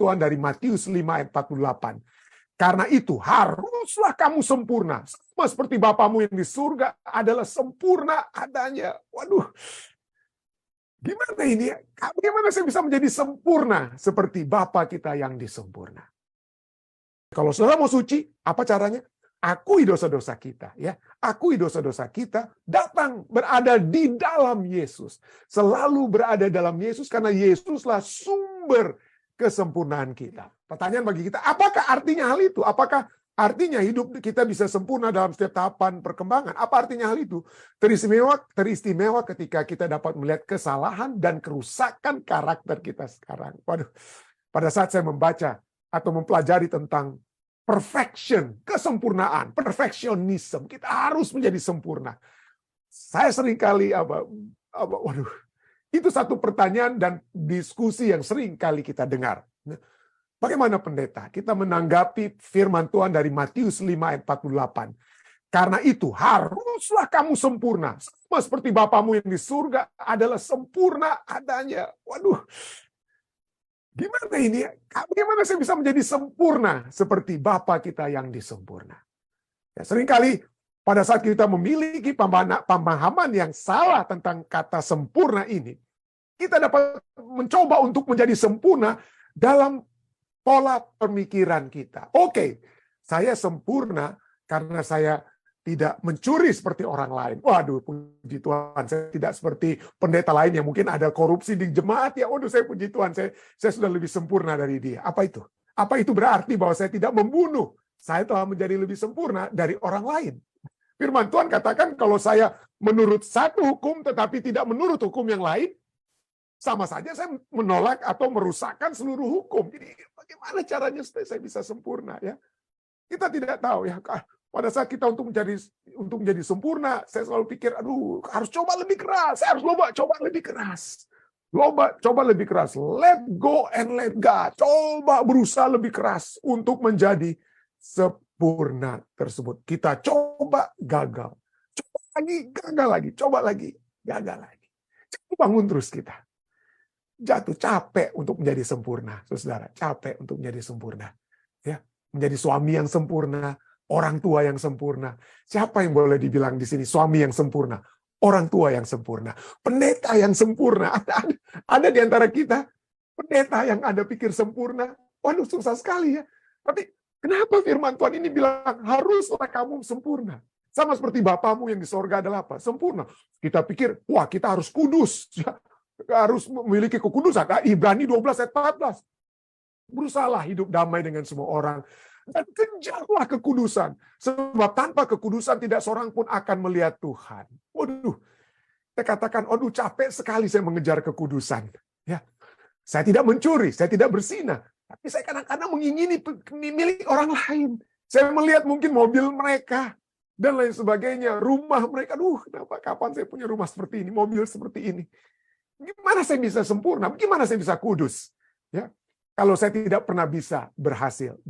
Tuhan dari Matius 5 ayat 48. Karena itu haruslah kamu sempurna. Sama seperti Bapamu yang di surga adalah sempurna adanya. Waduh, gimana ini? Bagaimana saya bisa menjadi sempurna seperti Bapa kita yang disempurna? Kalau saudara mau suci, apa caranya? Akui dosa-dosa kita, ya. Akui dosa-dosa kita, datang berada di dalam Yesus. Selalu berada dalam Yesus karena Yesuslah sumber kesempurnaan kita. Pertanyaan bagi kita, apakah artinya hal itu? Apakah artinya hidup kita bisa sempurna dalam setiap tahapan perkembangan? Apa artinya hal itu? Teristimewa ketika kita dapat melihat kesalahan dan kerusakan karakter kita sekarang. Waduh, pada saat saya membaca atau mempelajari tentang perfection, kesempurnaan, perfectionism, kita harus menjadi sempurna. Saya seringkali waduh, itu satu pertanyaan dan diskusi yang sering kali kita dengar. Bagaimana pendeta? Kita menanggapi firman Tuhan dari Matius 5 ayat 48. Karena itu haruslah kamu sempurna. Sama seperti Bapamu yang di surga adalah sempurna adanya. Waduh, gimana ini? Bagaimana saya bisa menjadi sempurna seperti Bapa kita yang disempurna? Ya, seringkali pada saat kita memiliki pemahaman yang salah tentang kata sempurna ini, kita dapat mencoba untuk menjadi sempurna dalam pola pemikiran kita. Oke, saya sempurna karena saya tidak mencuri seperti orang lain. Waduh, puji Tuhan, saya tidak seperti pendeta lain yang mungkin ada korupsi di jemaat. Ya, waduh, saya puji Tuhan, saya sudah lebih sempurna dari dia. Apa itu? Apa itu berarti bahwa saya tidak membunuh? Saya telah menjadi lebih sempurna dari orang lain. Firman Tuhan katakan kalau saya menurut satu hukum tetapi tidak menurut hukum yang lain, sama saja saya menolak atau merusakkan seluruh hukum. Jadi bagaimana caranya saya bisa sempurna, ya? Kita tidak tahu, ya. Pada saat kita untuk menjadi sempurna, saya selalu pikir, aduh, harus coba lebih keras. Saya harus coba lebih keras. Coba lebih keras. Let go and let God. Coba berusaha lebih keras untuk menjadi sempurna tersebut. Kita coba gagal. Coba lagi, gagal lagi. Coba lagi, gagal lagi. Coba bangun terus kita. Jatuh capek untuk menjadi sempurna, saudara. Capek untuk menjadi sempurna, ya, menjadi suami yang sempurna, orang tua yang sempurna. Siapa yang boleh dibilang di sini suami yang sempurna? Orang tua yang sempurna, pendeta yang sempurna. Ada di antara kita pendeta yang ada pikir sempurna. Waduh, susah sekali, ya. Tapi kenapa firman Tuhan ini bilang haruslah kamu sempurna? Sama seperti Bapamu yang di sorga adalah apa? Sempurna. Kita pikir, wah, kita harus kudus, ya. Harus memiliki kekudusan. Ibrani 12 ayat 14. Berusahalah hidup damai dengan semua orang dan kejarlah kekudusan. Sebab tanpa kekudusan tidak seorang pun akan melihat Tuhan. Waduh, saya katakan, aduh, capek sekali saya mengejar kekudusan. Ya, saya tidak mencuri, saya tidak berzina, tapi saya kadang-kadang mengingini milik orang lain. Saya melihat mungkin mobil mereka dan lain sebagainya, rumah mereka. Aduh, kenapa? Kapan saya punya rumah seperti ini, mobil seperti ini? Gimana saya bisa sempurna? Gimana saya bisa kudus? Ya, kalau saya tidak pernah bisa berhasil.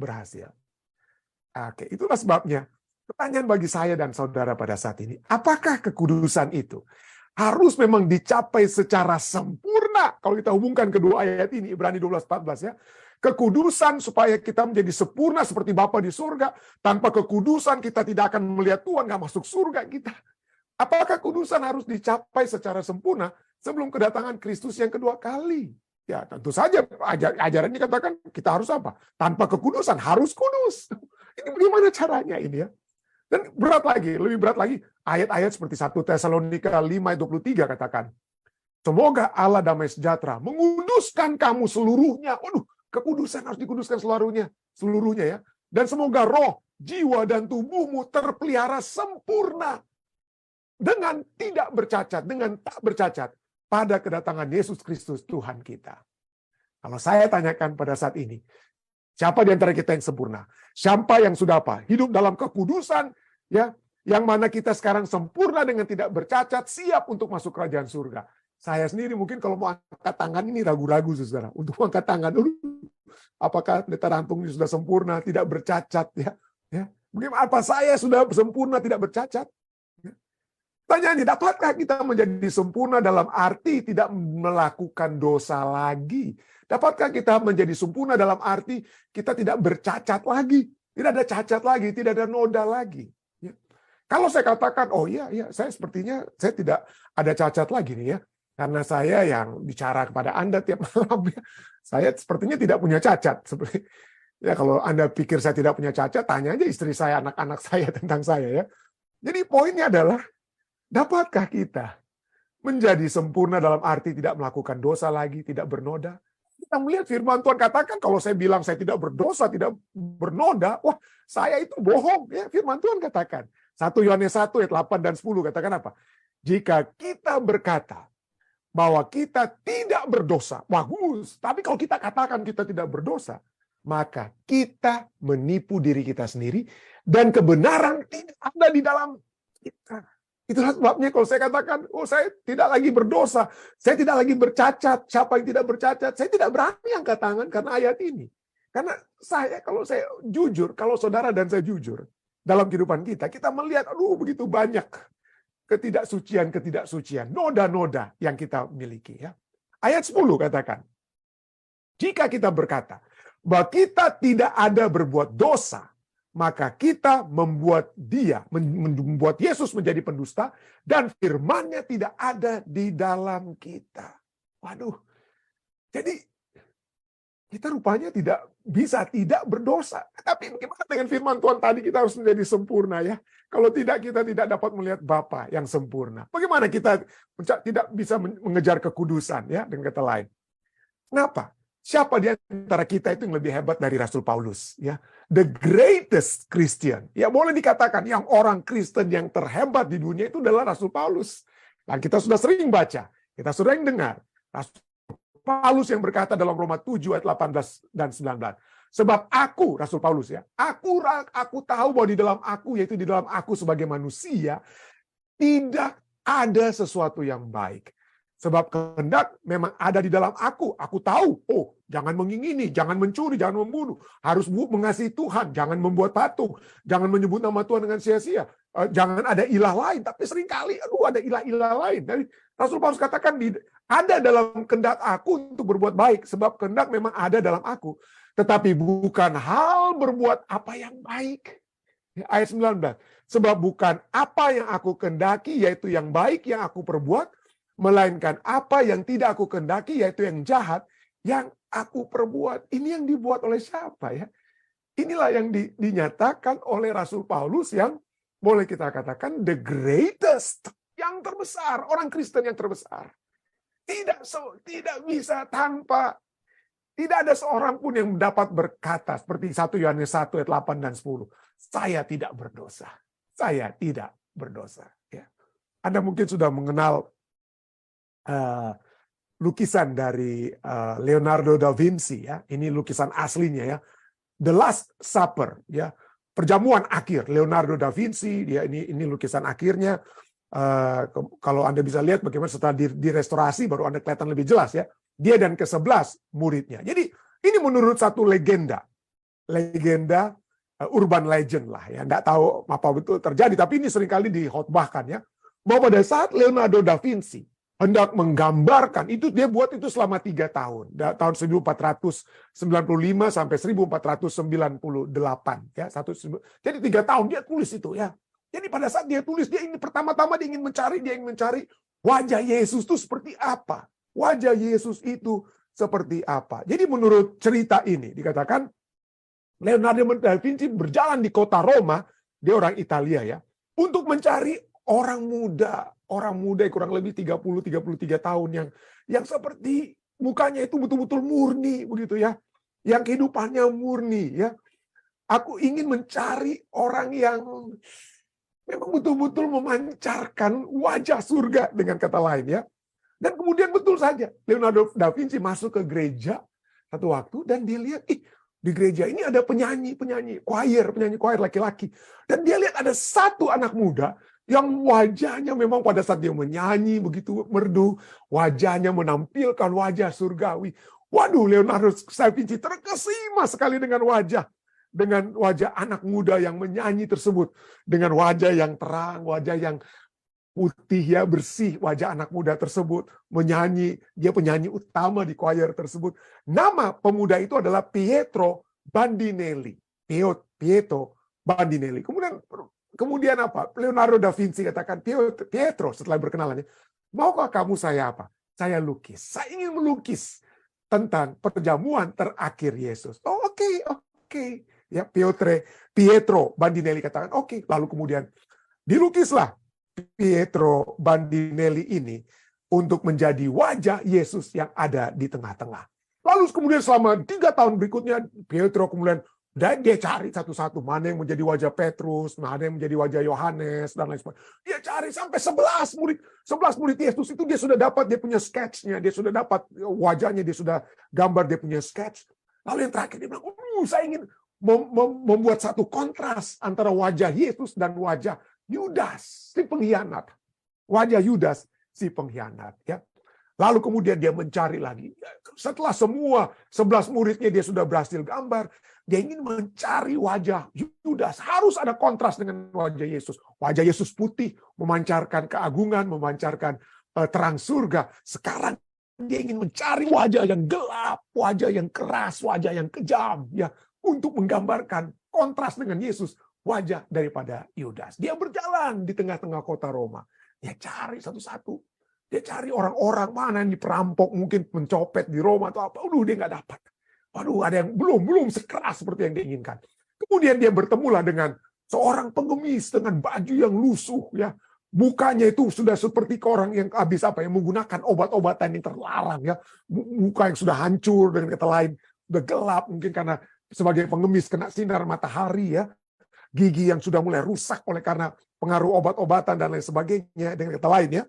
Oke, itulah sebabnya pertanyaan bagi saya dan saudara pada saat ini, apakah kekudusan itu harus memang dicapai secara sempurna? Kalau kita hubungkan kedua ayat ini, Ibrani 12:14, ya. Kekudusan supaya kita menjadi sempurna seperti Bapa di surga. Tanpa kekudusan kita tidak akan melihat Tuhan, nggak masuk surga kita. Apakah kudusan harus dicapai secara sempurna sebelum kedatangan Kristus yang kedua kali? Ya, tentu saja ajarannya katakan kita harus apa? Tanpa kekudusan harus kudus. Ini bagaimana caranya ini, ya? Dan lebih berat lagi, ayat-ayat seperti 1 Tesalonika 5:23 katakan, semoga Allah damai sejahtera menguduskan kamu seluruhnya. Waduh, kekudusan harus dikuduskan seluruhnya, ya. Dan semoga roh, jiwa, dan tubuhmu terpelihara sempurna dengan tidak bercacat, dengan tak bercacat pada kedatangan Yesus Kristus Tuhan kita. Kalau saya tanyakan pada saat ini, siapa di antara kita yang sempurna? Siapa yang sudah apa? Hidup dalam kekudusan, ya, yang mana kita sekarang sempurna dengan tidak bercacat, siap untuk masuk kerajaan surga. Saya sendiri mungkin kalau mau angkat tangan ini ragu-ragu, saudara, untuk angkat tangan. Apakah pendeta Rantung ini sudah sempurna, tidak bercacat, ya? Bagaimana? Apa saya sudah sempurna, tidak bercacat? Pertanyaannya, dapatkah kita menjadi sempurna dalam arti tidak melakukan dosa lagi? Dapatkah kita menjadi sempurna dalam arti kita tidak bercacat lagi, tidak ada cacat lagi, tidak ada noda lagi. Ya. Kalau saya katakan, oh iya, saya sepertinya saya tidak ada cacat lagi nih ya, karena saya yang bicara kepada Anda tiap malam ya, saya sepertinya tidak punya cacat. Seperti ya, kalau Anda pikir saya tidak punya cacat, tanya aja istri saya, anak-anak saya tentang saya ya. Jadi poinnya adalah, dapatkah kita menjadi sempurna dalam arti tidak melakukan dosa lagi, tidak bernoda? Kita melihat firman Tuhan katakan, kalau saya bilang saya tidak berdosa, tidak bernoda, wah saya itu bohong. Ya, firman Tuhan katakan. 1 Yohanes 1 ayat 8 dan 10 katakan apa? Jika kita berkata bahwa kita tidak berdosa, bagus. Tapi kalau kita katakan kita tidak berdosa, maka kita menipu diri kita sendiri dan kebenaran tidak ada di dalam kita. Itulah sebabnya kalau saya katakan, oh saya tidak lagi berdosa, saya tidak lagi bercacat. Siapa yang tidak bercacat? Saya tidak berani angkat tangan karena ayat ini. Karena kalau saya jujur, kalau saudara dan saya jujur, dalam kehidupan kita melihat, aduh begitu banyak ketidaksucian, noda-noda yang kita miliki. Ya. Ayat 10 katakan, jika kita berkata bahwa kita tidak ada berbuat dosa, maka kita membuat Yesus menjadi pendusta dan firman-Nya tidak ada di dalam kita. Waduh. Jadi kita rupanya tidak bisa tidak berdosa. Tapi bagaimana dengan firman Tuhan tadi, kita harus menjadi sempurna ya. Kalau tidak, kita tidak dapat melihat Bapa yang sempurna. Bagaimana kita tidak bisa mengejar kekudusan ya, dengan kata lain. Kenapa? Siapa di antara kita itu yang lebih hebat dari Rasul Paulus? Ya, the greatest Christian. Ya, boleh dikatakan yang orang Kristen yang terhebat di dunia itu adalah Rasul Paulus. Dan kita sudah sering baca, kita sering dengar Rasul Paulus yang berkata dalam Roma 7 ayat 18 dan 19. Sebab aku, Rasul Paulus ya, aku tahu bahwa di dalam aku, yaitu di dalam aku sebagai manusia, tidak ada sesuatu yang baik. Sebab kehendak memang ada di dalam aku. Aku tahu, oh jangan mengingini, jangan mencuri, jangan membunuh. Harus mengasihi Tuhan, jangan membuat patung. Jangan menyebut nama Tuhan dengan sia-sia. Jangan ada ilah lain. Tapi seringkali, ada ilah-ilah lain. Jadi Rasul Paulus katakan, ada dalam kehendak aku untuk berbuat baik. Sebab kehendak memang ada dalam aku. Tetapi bukan hal berbuat apa yang baik. Ayat 19. Sebab bukan apa yang aku kehendaki, yaitu yang baik yang aku perbuat, melainkan apa yang tidak aku kehendaki, yaitu yang jahat, yang aku perbuat. Ini yang dibuat oleh siapa ya? Inilah yang dinyatakan oleh Rasul Paulus yang boleh kita katakan the greatest, yang terbesar, orang Kristen yang terbesar. Tidak bisa tanpa, tidak ada seorang pun yang dapat berkata seperti 1 Yohanes 1 ayat 8 dan 10. Saya tidak berdosa. Saya tidak berdosa. Ya. Anda mungkin sudah mengenal lukisan dari Leonardo da Vinci ya. Ini lukisan aslinya ya. The Last Supper ya. Perjamuan akhir Leonardo da Vinci, dia ini lukisan akhirnya. Kalau Anda bisa lihat bagaimana setelah direstorasi baru Anda kelihatan lebih jelas ya. Dia dan ke-11 muridnya. Jadi ini menurut satu legenda urban legend lah ya. Nggak tahu apa betul terjadi, tapi ini seringkali dihotbahkan ya. Bahwa pada saat Leonardo da Vinci hendak menggambarkan, itu dia buat itu selama 3 tahun. Tahun 1495 sampai 1498. Ya, jadi 3 tahun dia tulis itu ya. Jadi pada saat dia tulis, dia ingin mencari wajah Yesus itu seperti apa. Wajah Yesus itu seperti apa. Jadi menurut cerita ini, dikatakan Leonardo da Vinci berjalan di kota Roma, dia orang Italia ya, untuk mencari orang muda yang kurang lebih 30-33 tahun yang seperti mukanya itu betul-betul murni begitu ya. Yang kehidupannya murni ya. Aku ingin mencari orang yang memang betul-betul memancarkan wajah surga dengan kata lain ya. Dan kemudian betul saja Leonardo da Vinci masuk ke gereja satu waktu dan dia lihat di gereja ini ada penyanyi choir laki-laki. Dan dia lihat ada satu anak muda yang wajahnya memang pada saat dia menyanyi begitu merdu, wajahnya menampilkan wajah surgawi. Waduh, Leonardo da Vinci terkesima sekali dengan wajah anak muda yang menyanyi tersebut, dengan wajah yang terang, wajah yang putih ya, bersih wajah anak muda tersebut, menyanyi, dia penyanyi utama di choir tersebut. Nama pemuda itu adalah Pietro Bandinelli. Pietro Bandinelli. Kemudian apa? Leonardo da Vinci katakan, Pietro setelah berkenalannya, maukah kamu saya apa? Saya lukis. Saya ingin melukis tentang perjamuan terakhir Yesus. Oh, oke. Ya, Pietro Bandinelli katakan, oke. Lalu kemudian dilukislah Pietro Bandinelli ini untuk menjadi wajah Yesus yang ada di tengah-tengah. Lalu kemudian selama 3 tahun berikutnya, Pietro kemudian dia cari satu-satu mana yang menjadi wajah Petrus, mana yang menjadi wajah Yohanes, dan lain sebagainya. Dia cari sampai 11 murid Yesus itu dia sudah dapat, dia punya sketchnya, dia sudah dapat wajahnya, dia sudah gambar, dia punya sketch. Lalu yang terakhir dia bilang, saya ingin membuat satu kontras antara wajah Yesus dan wajah Yudas, si pengkhianat. Wajah Yudas, si pengkhianat. Ya. Lalu kemudian dia mencari lagi. Setelah semua 11 muridnya dia sudah berhasil gambar, dia ingin mencari wajah Yudas. Harus ada kontras dengan wajah Yesus. Wajah Yesus putih, memancarkan keagungan, memancarkan terang surga. Sekarang dia ingin mencari wajah yang gelap, wajah yang keras, wajah yang kejam, ya, untuk menggambarkan kontras dengan Yesus, wajah daripada Yudas. Dia berjalan di tengah-tengah kota Roma. Dia cari satu-satu. Dia cari orang-orang mana yang diperampok, mungkin mencopet di Roma atau apa. Dia nggak dapat. Waduh, ada yang belum sekeras seperti yang diinginkan. Kemudian dia bertemulah dengan seorang pengemis dengan baju yang lusuh, ya. Mukanya itu sudah seperti orang yang habis menggunakan obat-obatan yang terlarang, ya. Muka yang sudah hancur, dengan kata lain sudah gelap, mungkin karena sebagai pengemis kena sinar matahari, ya. Gigi yang sudah mulai rusak oleh karena pengaruh obat-obatan dan lain sebagainya, dengan kata lain, ya.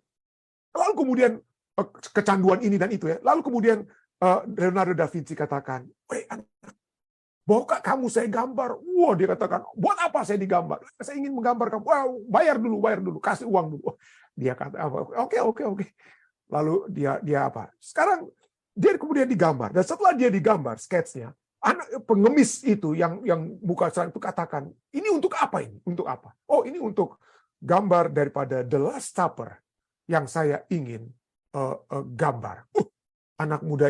Lalu kemudian kecanduan ini dan itu, ya. Lalu kemudian Leonardo da Vinci katakan, anak, maukah kamu saya gambar? Wah, dia katakan, buat apa saya digambar? Saya ingin menggambar kamu. Wah, bayar dulu, kasih uang dulu. Dia kata, oke. Lalu dia apa? Sekarang dia kemudian digambar, dan setelah dia digambar sketsnya, anak pengemis itu yang muka serang itu katakan, ini untuk apa ini? Untuk apa? Oh, ini untuk gambar daripada The Last Supper yang saya ingin gambar. Anak muda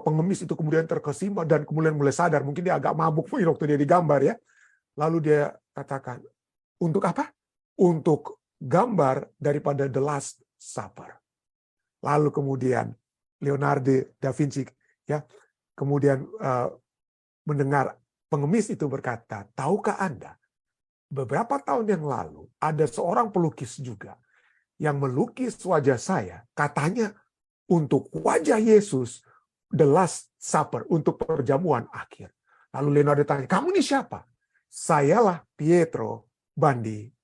pengemis itu kemudian terkesima dan kemudian mulai sadar, mungkin dia agak mabuk waktu dia digambar, ya. Lalu dia katakan, untuk apa? Untuk gambar daripada The Last Supper. Lalu kemudian Leonardo da Vinci, ya, kemudian mendengar pengemis itu berkata, tahukah Anda, beberapa tahun yang lalu ada seorang pelukis juga yang melukis wajah saya, katanya untuk wajah Yesus, The Last Supper, untuk perjamuan akhir. Lalu Leonardo tanya, kamu ini siapa? Sayalah Pietro Bandinelli.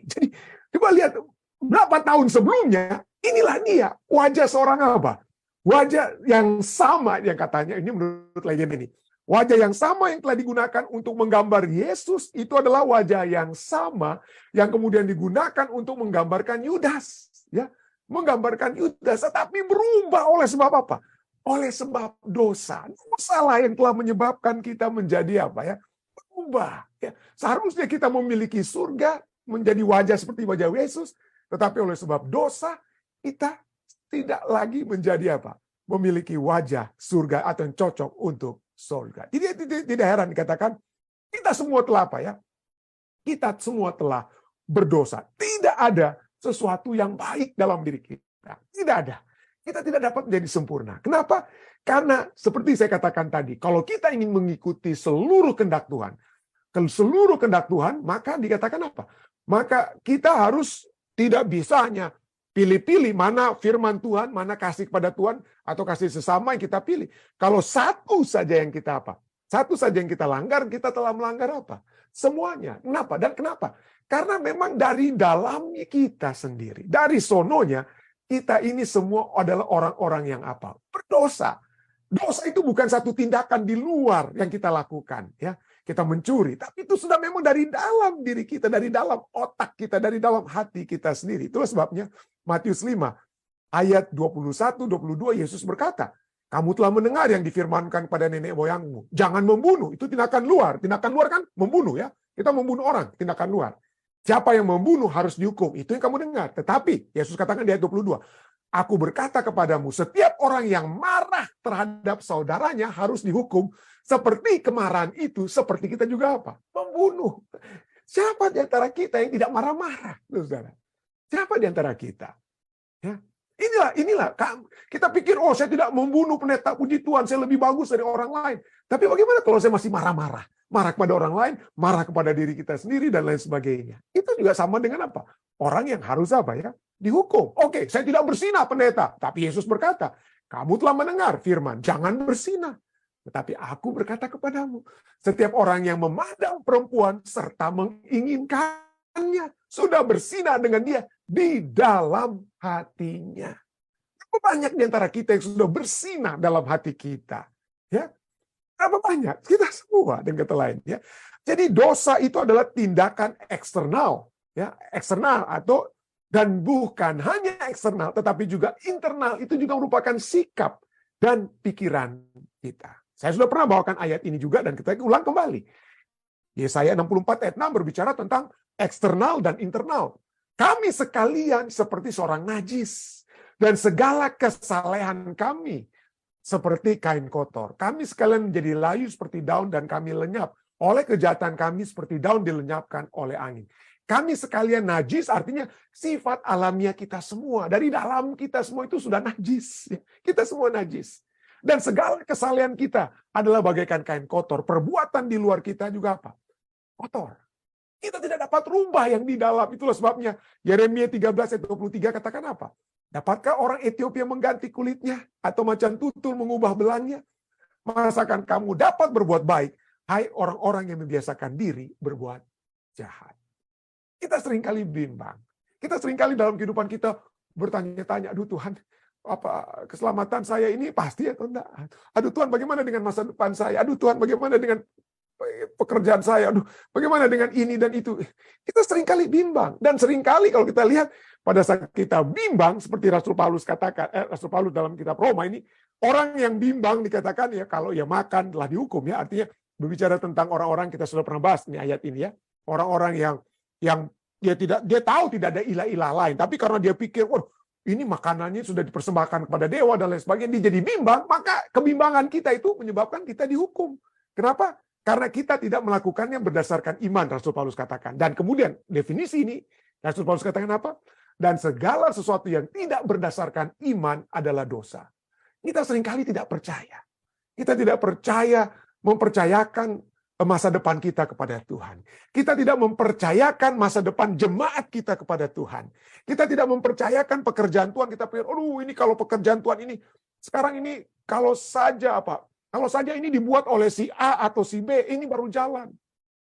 Jadi coba lihat, berapa tahun sebelumnya, inilah dia, wajah seorang apa? Wajah yang sama, yang katanya, ini menurut legenda ini, wajah yang sama yang telah digunakan untuk menggambar Yesus, itu adalah wajah yang sama yang kemudian digunakan untuk menggambarkan Yudas. Ya, menggambarkan Yudas, tetapi berubah oleh sebab apa? Oleh sebab dosa. Dosalah yang telah menyebabkan kita menjadi apa, ya? Berubah. Ya. Seharusnya kita memiliki surga, menjadi wajah seperti wajah Yesus, tetapi oleh sebab dosa, kita tidak lagi menjadi apa? Memiliki wajah surga atau yang cocok untuk surga. Jadi tidak heran dikatakan, kita semua telah apa, ya? Kita semua telah berdosa. Tidak ada sesuatu yang baik dalam diri kita. Tidak ada. Kita tidak dapat menjadi sempurna. Kenapa? Karena seperti saya katakan tadi, kalau kita ingin mengikuti seluruh kehendak Tuhan, maka dikatakan apa? Maka kita harus tidak bisa hanya pilih-pilih mana firman Tuhan, mana kasih kepada Tuhan, atau kasih sesama yang kita pilih. Kalau satu saja yang kita apa? Satu saja yang kita langgar, kita telah melanggar apa? Semuanya. Kenapa? Dan kenapa? Karena memang dari dalamnya kita sendiri, dari sononya, kita ini semua adalah orang-orang yang apa? Berdosa. Dosa itu bukan satu tindakan di luar yang kita lakukan, ya. Kita mencuri, tapi itu sudah memang dari dalam diri kita, dari dalam otak kita, dari dalam hati kita sendiri. Itulah sebabnya Matius 5 ayat 21-22 Yesus berkata, kamu telah mendengar yang difirmankan kepada nenek moyangmu, jangan membunuh. Itu tindakan luar. Tindakan luar kan membunuh, ya. Kita membunuh orang, tindakan luar. Siapa yang membunuh harus dihukum. Itu yang kamu dengar. Tetapi Yesus katakan di ayat 22, aku berkata kepadamu, setiap orang yang marah terhadap saudaranya harus dihukum. Seperti kemarahan itu, seperti kita juga apa? Membunuh. Siapa di antara kita yang tidak marah-marah, saudara? Siapa di antara kita? Ya. Inilah. Kita pikir, oh saya tidak membunuh pendeta, puji Tuhan, saya lebih bagus dari orang lain. Tapi bagaimana kalau saya masih marah-marah? Marah kepada orang lain, marah kepada diri kita sendiri, dan lain sebagainya. Itu juga sama dengan apa? Orang yang harus apa ya? Dihukum. Oke, saya tidak bersinah pendeta. Tapi Yesus berkata, kamu telah mendengar firman, jangan bersinah. Tetapi aku berkata kepadamu, setiap orang yang memandang perempuan serta menginginkannya, sudah bersinah dengan dia di dalam hatinya. Berapa banyak di antara kita yang sudah bersinah dalam hati kita? Ya, berapa banyak? Kita semua dan kata lain. Ya. Jadi dosa itu adalah tindakan eksternal, ya, eksternal dan bukan hanya eksternal, tetapi juga internal. Itu juga merupakan sikap dan pikiran kita. Saya sudah pernah bawakan ayat ini juga dan kita ulang kembali. Yesaya 64 ayat 6 berbicara tentang eksternal dan internal. Kami sekalian seperti seorang najis dan segala kesalehan kami seperti kain kotor. Kami sekalian menjadi layu seperti daun dan kami lenyap. Oleh kejahatan kami seperti daun dilenyapkan oleh angin. Kami sekalian najis artinya sifat alamiah kita semua. Dari dalam kita semua itu sudah najis. Kita semua najis. Dan segala kesalehan kita adalah bagaikan kain kotor. Perbuatan di luar kita juga apa? Kotor. Kita tidak dapat rubah yang di dalam. Itulah sebabnya Yeremia 13 ayat 23 katakan apa? Dapatkah orang Ethiopia mengganti kulitnya? Atau macan tutul mengubah belangnya? Masakan kamu dapat berbuat baik? Hai orang-orang yang membiasakan diri berbuat jahat. Kita seringkali bimbang. Kita seringkali dalam kehidupan kita bertanya-tanya, aduh Tuhan, apa keselamatan saya ini pasti atau enggak? Aduh Tuhan, bagaimana dengan masa depan saya? Aduh Tuhan, bagaimana dengan pekerjaan saya? Aduh, bagaimana dengan ini dan itu? Kita seringkali bimbang. Dan seringkali kalau kita lihat pada saat kita bimbang, seperti Rasul Paulus katakan, Rasul Paulus dalam kitab Roma ini, orang yang bimbang dikatakan ya kalau ya makan telah dihukum ya. Artinya berbicara tentang orang-orang, kita sudah pernah bahas nih ayat ini ya. Orang-orang yang dia tahu tidak ada ilah-ilah lain, tapi karena dia pikir, wah, ini makanannya sudah dipersembahkan kepada dewa dan lain sebagainya, dia jadi bimbang, maka kebimbangan kita itu menyebabkan kita dihukum. Kenapa? Karena kita tidak melakukannya berdasarkan iman, Rasul Paulus katakan. Dan kemudian definisi ini, Rasul Paulus katakan apa? Dan segala sesuatu yang tidak berdasarkan iman adalah dosa. Kita seringkali tidak percaya. Kita tidak percaya mempercayakan masa depan kita kepada Tuhan. Kita tidak mempercayakan masa depan jemaat kita kepada Tuhan. Kita tidak mempercayakan pekerjaan Tuhan. Kita pikir, aduh ini kalau pekerjaan Tuhan ini, sekarang ini kalau saja ini dibuat oleh si A atau si B, ini baru jalan.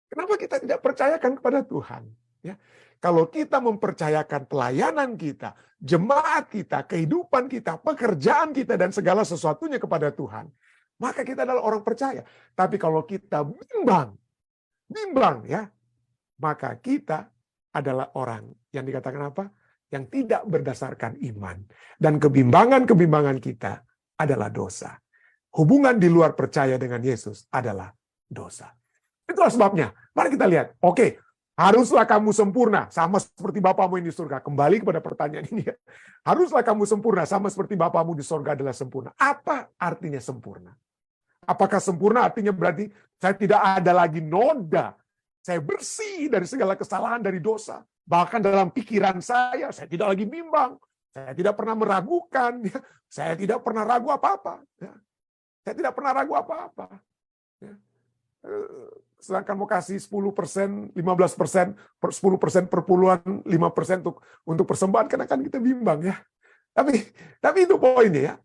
Kenapa kita tidak percayakan kepada Tuhan? Ya, kalau kita mempercayakan pelayanan kita, jemaat kita, kehidupan kita, pekerjaan kita, dan segala sesuatunya kepada Tuhan, maka kita adalah orang percaya. Tapi kalau kita bimbang ya, maka kita adalah orang yang dikatakan apa? Yang tidak berdasarkan iman. Dan kebimbangan kita adalah dosa. Hubungan di luar percaya dengan Yesus adalah dosa. Itulah sebabnya. Mari kita lihat. Oke, haruslah kamu sempurna, sama seperti Bapamu yang di surga. Kembali kepada pertanyaan ini. Haruslah kamu sempurna, sama seperti Bapamu di surga adalah sempurna. Apa artinya sempurna? Apakah sempurna artinya berarti saya tidak ada lagi noda. Saya bersih dari segala kesalahan, dari dosa. Bahkan dalam pikiran saya tidak lagi bimbang. Saya tidak pernah meragukan. Saya tidak pernah ragu apa-apa. Saya tidak pernah ragu apa-apa. Sedangkan mau kasih 10%, 15%, 10% perpuluhan, 5% untuk persembahan, karena kan kita bimbang ya. Tapi itu poinnya ya.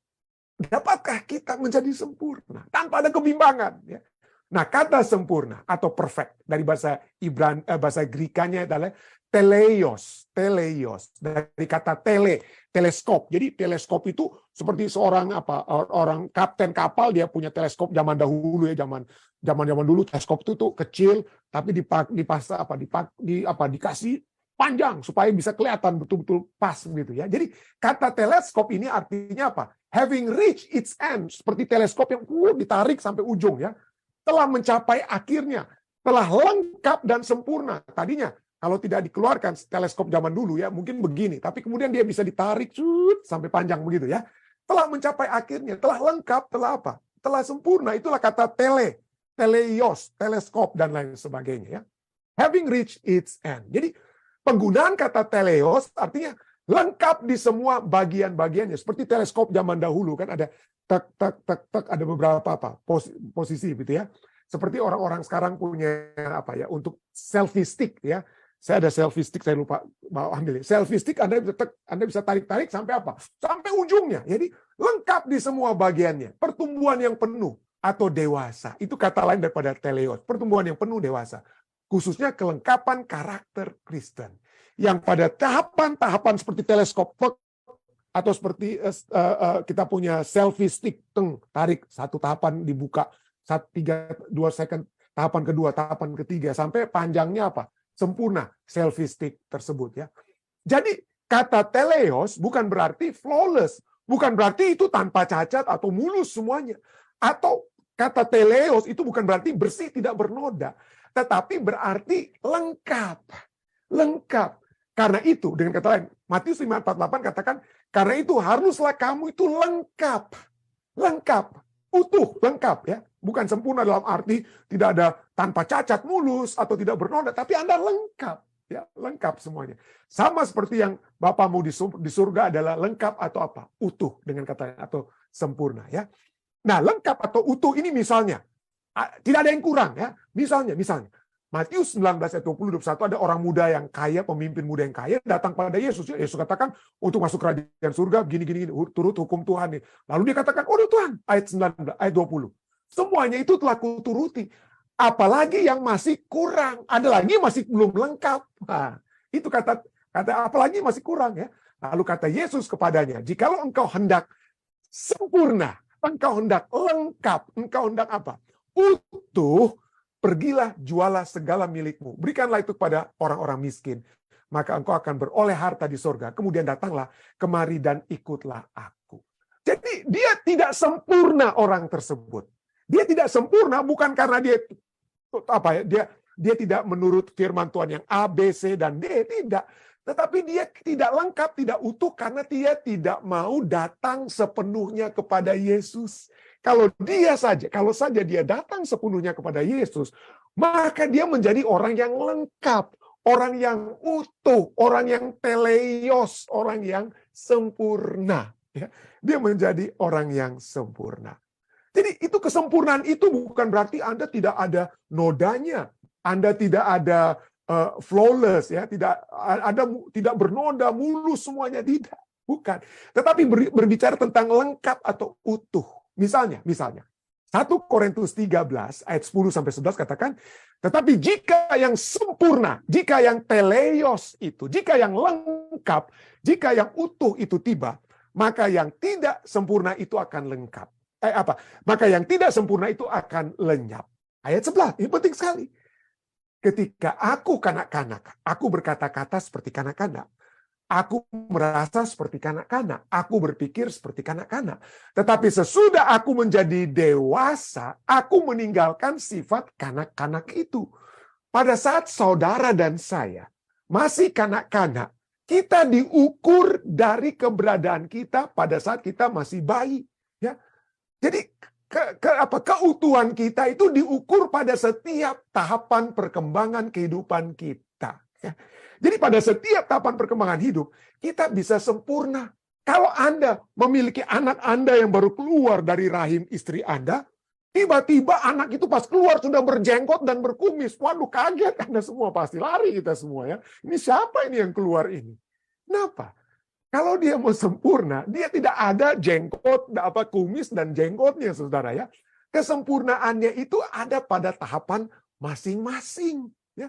Dapatkah kita menjadi sempurna tanpa ada kebimbangan? Ya. Nah, kata sempurna atau perfect dari bahasa Greek-nya adalah teleios, dari kata teleskop. Jadi teleskop itu seperti seorang orang kapten kapal, dia punya teleskop zaman dahulu ya, zaman dulu teleskop itu tuh kecil tapi dikasih panjang supaya bisa kelihatan betul-betul pas gitu ya. Jadi kata teleskop ini artinya apa? Having reached its end, seperti teleskop yang ditarik sampai ujung ya, telah mencapai akhirnya, telah lengkap dan sempurna. Tadinya Kalau tidak dikeluarkan teleskop zaman dulu ya, mungkin begini. Tapi kemudian dia bisa ditarik sampai panjang begitu ya. Telah mencapai akhirnya, telah lengkap, telah apa? Telah sempurna. Itulah kata teleios, teleskop dan lain sebagainya ya. Having reached its end. Jadi penggunaan kata teleos artinya lengkap di semua bagian-bagiannya. Seperti teleskop zaman dahulu kan ada ada beberapa posisi gitu ya. Seperti orang-orang sekarang punya apa ya untuk selfie stick ya. Saya ada selfie stick, saya lupa mau ambil. Selfie stick Anda bisa tarik-tarik sampai apa? Sampai ujungnya. Jadi lengkap di semua bagiannya. Pertumbuhan yang penuh atau dewasa. Itu kata lain daripada teleos. Pertumbuhan yang penuh dewasa. Khususnya kelengkapan karakter Kristen. Yang pada tahapan-tahapan seperti teleskop atau seperti kita punya selfie stick, tarik satu tahapan dibuka, 2 second, tahapan kedua, tahapan ketiga, sampai panjangnya apa? Sempurna selfie stick tersebut ya. Jadi kata teleos bukan berarti flawless, bukan berarti itu tanpa cacat atau mulus semuanya. Atau kata teleos itu bukan berarti bersih tidak bernoda, tetapi berarti lengkap. Lengkap. Karena itu dengan kata lain Matius 5:48 katakan, karena itu haruslah kamu itu lengkap. Lengkap, utuh, lengkap ya. Bukan sempurna dalam arti tidak ada tanpa cacat, mulus atau tidak bernoda, tapi Anda lengkap, ya, lengkap semuanya. Sama seperti yang Bapamu di surga adalah lengkap atau apa? Utuh dengan kata atau sempurna ya. Nah, lengkap atau utuh ini misalnya tidak ada yang kurang ya. Misalnya Matius 19 ayat 20-21 ada orang muda yang kaya, pemimpin muda yang kaya datang pada Yesus. Yesus katakan untuk masuk kerajaan surga gini turut hukum Tuhan nih. Lalu dia katakan, "Oh Tuhan," ayat 19 ayat 20. Semuanya itu telah kuturuti. Apalagi yang masih kurang. Ada lagi masih belum lengkap. Nah, itu kata apalagi masih kurang ya. Lalu kata Yesus kepadanya, "Jikalau engkau hendak sempurna, engkau hendak lengkap, engkau hendak apa? Utuh, pergilah jualah segala milikmu. Berikanlah itu kepada orang-orang miskin. Maka engkau akan beroleh harta di sorga. Kemudian datanglah kemari dan ikutlah aku." Jadi dia tidak sempurna orang tersebut. Dia tidak sempurna bukan karena dia tidak menurut firman Tuhan yang A, B, C, dan D. Tidak. Tetapi dia tidak lengkap, tidak utuh karena dia tidak mau datang sepenuhnya kepada Yesus. Kalau saja dia datang sepenuhnya kepada Yesus, maka dia menjadi orang yang lengkap, orang yang utuh, orang yang teleios, orang yang sempurna. Dia menjadi orang yang sempurna. Jadi itu kesempurnaan itu bukan berarti Anda tidak ada nodanya, Anda tidak ada flawless ya, tidak bernoda, mulus semuanya, tidak, bukan. Tetapi berbicara tentang lengkap atau utuh. Misalnya 1 Korintus 13 ayat 10 sampai 11 katakan, tetapi jika yang sempurna, jika yang teleios itu, jika yang lengkap, jika yang utuh itu tiba, maka yang tidak sempurna itu akan lengkap. Maka yang tidak sempurna itu akan lenyap. Ayat 11, ini penting sekali. Ketika aku kanak-kanak, aku berkata-kata seperti kanak-kanak. Aku merasa seperti kanak-kanak. Aku berpikir seperti kanak-kanak. Tetapi sesudah aku menjadi dewasa, aku meninggalkan sifat kanak-kanak itu. Pada saat saudara dan saya masih kanak-kanak, kita diukur dari keberadaan kita pada saat kita masih bayi. Ya. Jadi keutuhan kita itu diukur pada setiap tahapan perkembangan kehidupan kita. Jadi pada setiap tahapan perkembangan hidup, kita bisa sempurna. Kalau Anda memiliki anak Anda yang baru keluar dari rahim istri Anda, tiba-tiba anak itu pas keluar sudah berjenggot dan berkumis. Waduh, kaget Anda semua, pasti lari kita semua ya. Ini siapa ini yang keluar ini? Kenapa? Kalau dia mau sempurna, dia tidak ada jenggot, kumis dan jenggotnya, saudara ya. Kesempurnaannya itu ada pada tahapan masing-masing. Ya.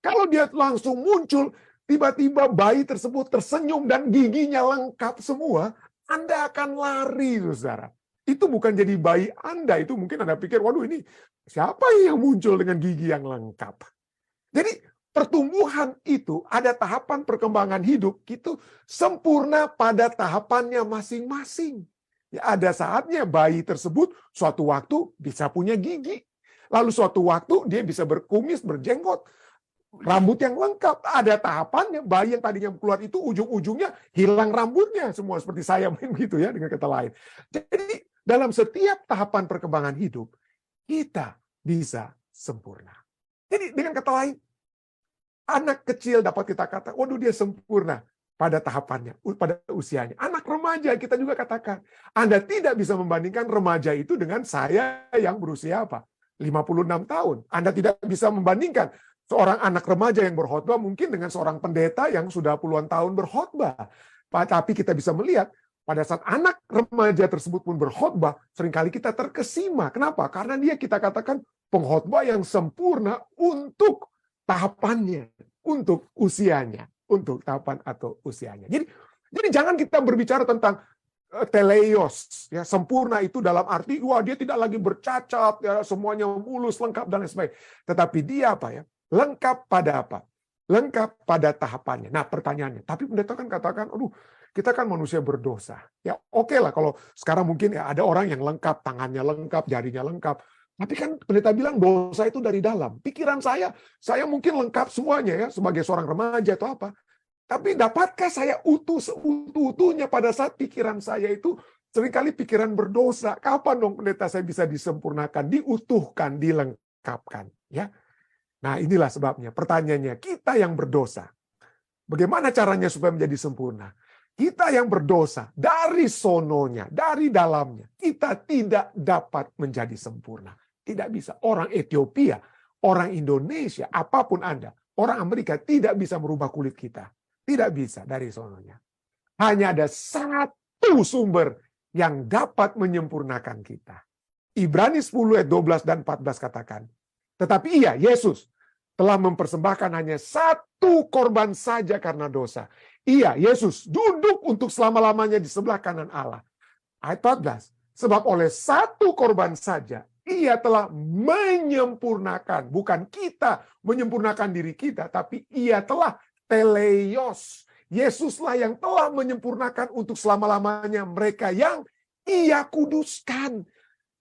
Kalau dia langsung muncul, tiba-tiba bayi tersebut tersenyum dan giginya lengkap semua, Anda akan lari, saudara. Itu bukan jadi bayi Anda, itu mungkin Anda pikir, waduh ini siapa yang muncul dengan gigi yang lengkap? Jadi pertumbuhan itu ada tahapan perkembangan hidup itu sempurna pada tahapannya masing-masing. Ya, ada saatnya bayi tersebut suatu waktu bisa punya gigi. Lalu suatu waktu dia bisa berkumis, berjenggot. rambut yang lengkap, ada tahapannya. Bayi yang tadinya keluar itu ujung-ujungnya hilang rambutnya semua, seperti saya begitu ya, dengan kata lain. Jadi dalam setiap tahapan perkembangan hidup kita bisa sempurna. Jadi dengan kata lain, anak kecil dapat kita katakan, waduh dia sempurna pada tahapannya, pada usianya. Anak remaja kita juga katakan, Anda tidak bisa membandingkan remaja itu dengan saya yang berusia apa? 56 tahun. Anda tidak bisa membandingkan seorang anak remaja yang berkhotbah mungkin dengan seorang pendeta yang sudah puluhan tahun berkhotbah. Tapi kita bisa melihat pada saat anak remaja tersebut pun berkhotbah, seringkali kita terkesima. Kenapa? Karena dia kita katakan pengkhotbah yang sempurna untuk tahapannya, untuk usianya, untuk tahapan atau usianya. Jadi jangan kita berbicara tentang teleios, ya, sempurna itu dalam arti wah dia tidak lagi bercacat, ya, semuanya mulus, lengkap dan lain sebagainya. Tetapi dia apa ya? Lengkap pada apa? Lengkap pada tahapannya. Nah, pertanyaannya, tapi pendeta kan katakan, aduh, kita kan manusia berdosa. Ya, oke lah kalau sekarang mungkin ya ada orang yang lengkap, tangannya lengkap, jarinya lengkap. Tapi kan pendeta bilang dosa itu dari dalam. Pikiran saya mungkin lengkap semuanya ya sebagai seorang remaja atau apa. Tapi dapatkah saya utuh seutuh-utuhnya pada saat pikiran saya itu seringkali pikiran berdosa? Kapan dong pendeta saya bisa disempurnakan, diutuhkan, dilengkapkan? Ya. Nah inilah sebabnya pertanyaannya, kita yang berdosa, bagaimana caranya supaya menjadi sempurna? Kita yang berdosa dari sononya, dari dalamnya, kita tidak dapat menjadi sempurna. Tidak bisa. Orang Ethiopia, orang Indonesia, apapun Anda, orang Amerika tidak bisa merubah kulit kita. Tidak bisa dari sononya. Hanya ada satu sumber yang dapat menyempurnakan kita. Ibrani 10 ayat 12 dan 14 katakan, tetapi ia, Yesus, telah mempersembahkan hanya satu korban saja karena dosa. Ia, Yesus, duduk untuk selama-lamanya di sebelah kanan Allah. Ayat 14, sebab oleh satu korban saja, ia telah menyempurnakan. Bukan kita menyempurnakan diri kita, tapi ia telah teleios. Yesuslah yang telah menyempurnakan untuk selama-lamanya mereka yang ia kuduskan.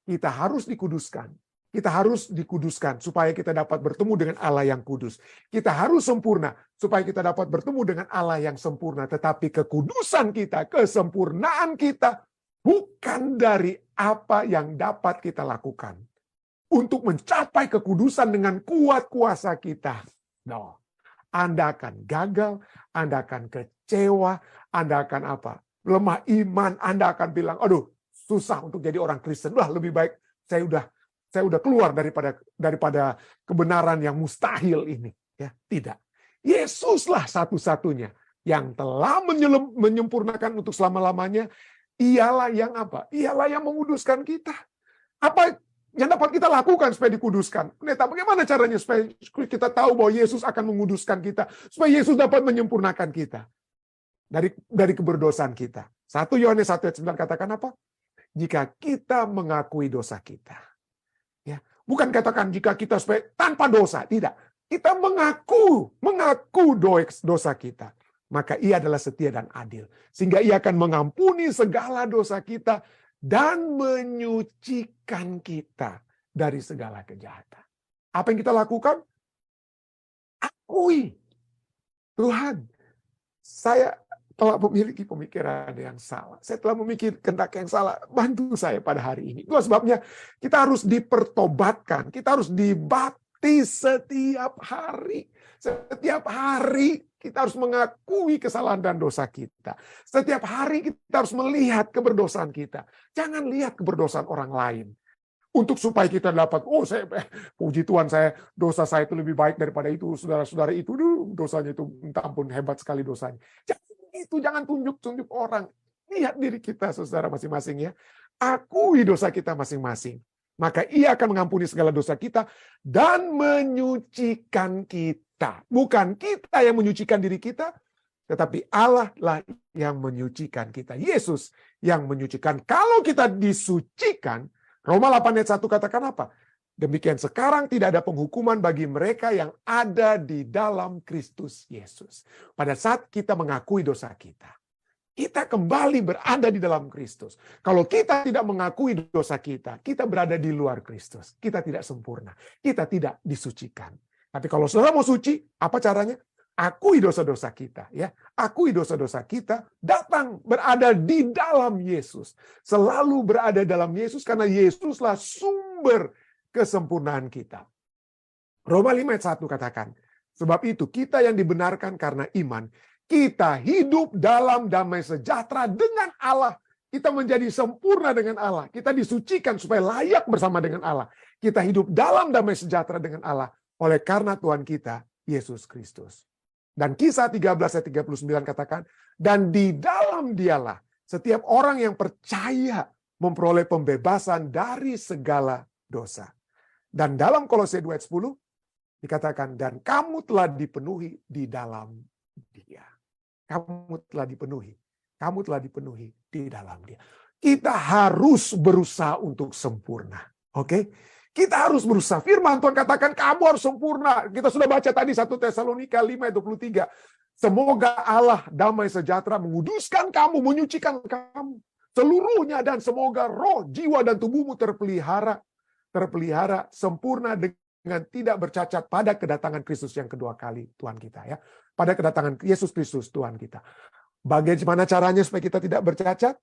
Kita harus dikuduskan. Kita harus dikuduskan supaya kita dapat bertemu dengan Allah yang kudus. Kita harus sempurna supaya kita dapat bertemu dengan Allah yang sempurna. Tetapi kekudusan kita, kesempurnaan kita bukan dari apa yang dapat kita lakukan. Untuk mencapai kekudusan dengan kuat kuasa kita. No. Anda akan gagal, Anda akan kecewa, Anda akan apa? Lemah iman, Anda akan bilang, aduh, susah untuk jadi orang Kristen. Wah, lebih baik saya udah keluar daripada kebenaran yang mustahil ini. Ya, tidak. Yesuslah satu-satunya yang telah menyempurnakan untuk selama-lamanya. Ialah yang apa? Ialah yang menguduskan kita. Apa yang dapat kita lakukan supaya dikuduskan? Pendeta, bagaimana caranya supaya kita tahu bahwa Yesus akan menguduskan kita? Supaya Yesus dapat menyempurnakan kita dari keberdosaan kita. 1 Yohanes 1 ayat 9 katakan apa? Jika kita mengakui dosa kita. Ya, bukan katakan jika kita supaya tanpa dosa, tidak. Kita mengaku dosa kita. Maka ia adalah setia dan adil. Sehingga ia akan mengampuni segala dosa kita dan menyucikan kita dari segala kejahatan. Apa yang kita lakukan? Akui. Tuhan, saya telah memiliki pemikiran yang salah. Saya telah memikir kehendak yang salah. Bantu saya pada hari ini. Itu sebabnya kita harus dipertobatkan. Kita harus dibaptis setiap hari. Setiap hari kita harus mengakui kesalahan dan dosa kita. Setiap hari kita harus melihat keberdosaan kita. Jangan lihat keberdosaan orang lain. Untuk supaya kita dapat, puji Tuhan dosa saya itu lebih baik daripada itu. Saudara-saudara itu, dosanya itu minta ampun, hebat sekali dosanya. Jangan tunjuk-tunjuk orang. Lihat diri kita, saudara masing-masing ya. Akui dosa kita masing-masing. Maka ia akan mengampuni segala dosa kita dan menyucikan kita. Bukan kita yang menyucikan diri kita, tetapi Allah lah yang menyucikan kita. Yesus yang menyucikan. Kalau kita disucikan, Roma 8 ayat 1 katakan apa? Demikian sekarang tidak ada penghukuman bagi mereka yang ada di dalam Kristus Yesus. Pada saat kita mengakui dosa kita, kita kembali berada di dalam Kristus. Kalau kita tidak mengakui dosa kita, kita berada di luar Kristus. Kita tidak sempurna. Kita tidak disucikan. Tapi kalau saudara mau suci, apa caranya? Akui dosa-dosa kita, ya. Akui dosa-dosa kita, datang berada di dalam Yesus. Selalu berada dalam Yesus karena Yesuslah sumber kesempurnaan kita. Roma 5 ayat 1 katakan, sebab itu kita yang dibenarkan karena iman, kita hidup dalam damai sejahtera dengan Allah. Kita menjadi sempurna dengan Allah. Kita disucikan supaya layak bersama dengan Allah. Kita hidup dalam damai sejahtera dengan Allah oleh karena Tuhan kita, Yesus Kristus. Dan Kisah 13 ayat 39 katakan, dan di dalam dialah setiap orang yang percaya memperoleh pembebasan dari segala dosa. Dan dalam Kolose 2 ayat 10 dikatakan, dan kamu telah dipenuhi di dalam Dia. Kamu telah dipenuhi. Kamu telah dipenuhi di dalam Dia. Kita harus berusaha untuk sempurna. Oke? Kita harus berusaha. Firman Tuhan katakan kamu harus sempurna. Kita sudah baca tadi 1 Tesalonika 5 ayat 23. Semoga Allah damai sejahtera menguduskan kamu, menyucikan kamu seluruhnya, dan semoga roh, jiwa dan tubuhmu terpelihara sempurna dengan tidak bercacat pada kedatangan Kristus yang kedua kali Tuhan kita, ya. Pada kedatangan Yesus Kristus Tuhan kita. Bagaimana caranya supaya kita tidak bercacat?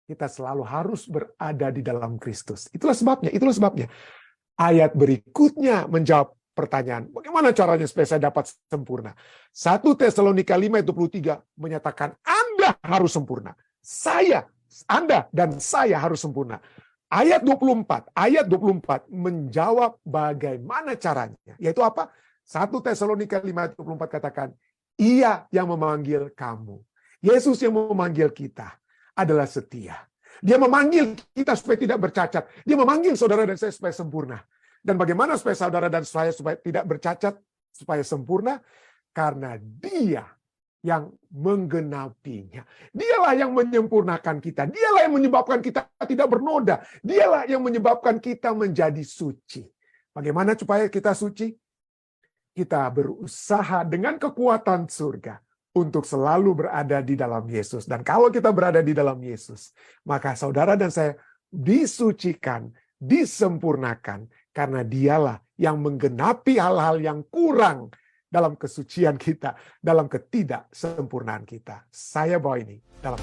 Kita selalu harus berada di dalam Kristus. Itulah sebabnya. Ayat berikutnya menjawab pertanyaan, bagaimana caranya supaya saya dapat sempurna? 1 Tesalonika 5 ayat 23 menyatakan Anda harus sempurna. Anda dan saya harus sempurna. Ayat 24 menjawab bagaimana caranya. Yaitu apa? 1 Tesalonika 5 ayat 24 katakan, Ia yang memanggil kamu. Yesus yang memanggil kita adalah setia. Dia memanggil kita supaya tidak bercacat. Dia memanggil saudara dan saya supaya sempurna. Dan bagaimana supaya saudara dan saya supaya tidak bercacat, supaya sempurna? Karena Dia yang menggenapinya. Dialah yang menyempurnakan kita. Dialah yang menyebabkan kita tidak bernoda. Dialah yang menyebabkan kita menjadi suci. Bagaimana supaya kita suci? Kita berusaha dengan kekuatan surga untuk selalu berada di dalam Yesus. Dan kalau kita berada di dalam Yesus, maka saudara dan saya disucikan, disempurnakan, karena Dialah yang menggenapi hal-hal yang kurang dalam kesucian kita, dalam ketidaksempurnaan kita. Saya bawa ini dalam